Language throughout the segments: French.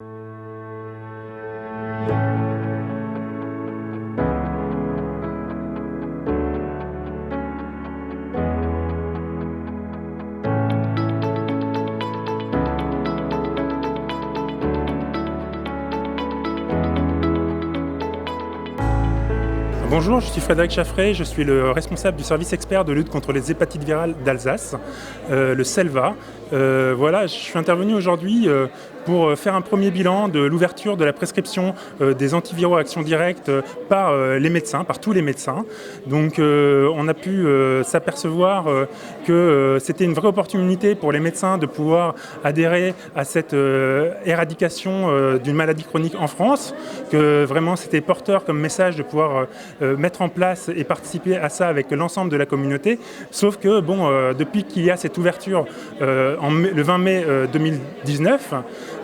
Bonjour, je suis Frédéric Chaffray, je suis le responsable du service expert de lutte contre les hépatites virales d'Alsace, le SELVA. Voilà, je suis intervenu aujourd'hui pour faire un premier bilan de l'ouverture de la prescription des antiviraux à action directe par les médecins, par tous les médecins. Donc on a pu s'apercevoir que c'était une vraie opportunité pour les médecins de pouvoir adhérer à cette éradication d'une maladie chronique en France, que vraiment c'était porteur comme message de pouvoir mettre en place et participer à ça avec l'ensemble de la communauté. Sauf que depuis qu'il y a cette ouverture le 20 mai 2019,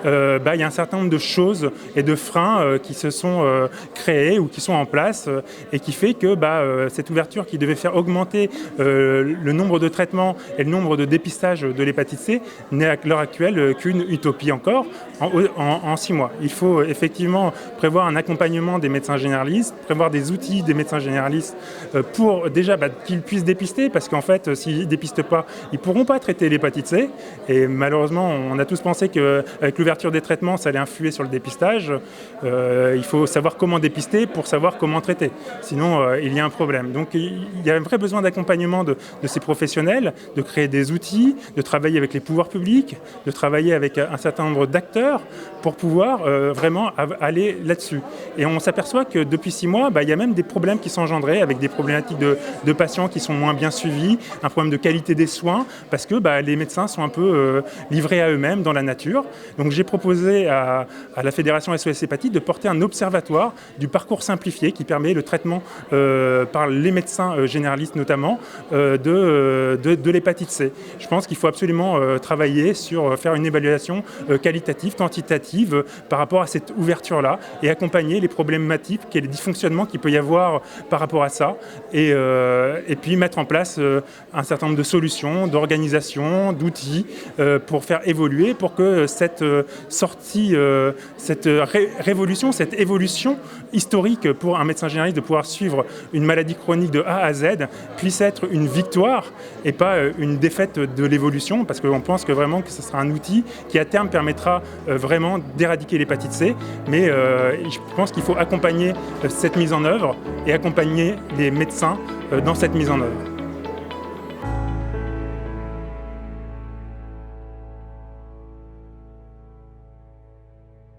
il y a un certain nombre de choses et de freins qui se sont créés ou qui sont en place et qui fait que cette ouverture qui devait faire augmenter le nombre de traitements et le nombre de dépistages de l'hépatite C n'est à l'heure actuelle qu'une utopie encore en 6 mois. Il faut effectivement prévoir un accompagnement des médecins généralistes, prévoir des outils des médecins généralistes pour déjà qu'ils puissent dépister, parce qu'en fait s'ils ne dépistent pas, ils ne pourront pas traiter l'hépatite C, et malheureusement on a tous pensé qu'avec l'ouverture des traitements ça allait influer sur le dépistage. Il faut savoir comment dépister pour savoir comment traiter, sinon il y a un problème. Donc il y a un vrai besoin d'accompagnement de ces professionnels, de créer des outils, de travailler avec les pouvoirs publics, de travailler avec un certain nombre d'acteurs pour pouvoir vraiment aller là-dessus. Et on s'aperçoit que depuis 6 mois, il y a même des problèmes qui sont engendrés avec des problématiques de patients qui sont moins bien suivis, un problème de qualité des soins, parce que les médecins sont un peu livrés à eux-mêmes dans la nature. Donc j'ai proposé à la Fédération SOS Hépatite de porter un observatoire du parcours simplifié qui permet le traitement par les médecins généralistes notamment de l'hépatite C. Je pense qu'il faut absolument travailler sur faire une évaluation qualitative, quantitative par rapport à cette ouverture-là et accompagner les problématiques et les dysfonctionnements qu'il peut y avoir par rapport à ça, et puis mettre en place un certain nombre de solutions, d'organisations, d'outils pour faire évoluer, pour que cette sortie, cette révolution, cette évolution historique pour un médecin généraliste de pouvoir suivre une maladie chronique de A à Z puisse être une victoire et pas une défaite de l'évolution, parce qu'on pense que vraiment que ce sera un outil qui à terme permettra vraiment d'éradiquer l'hépatite C, mais je pense qu'il faut accompagner cette mise en œuvre et accompagner les médecins dans cette mise en œuvre.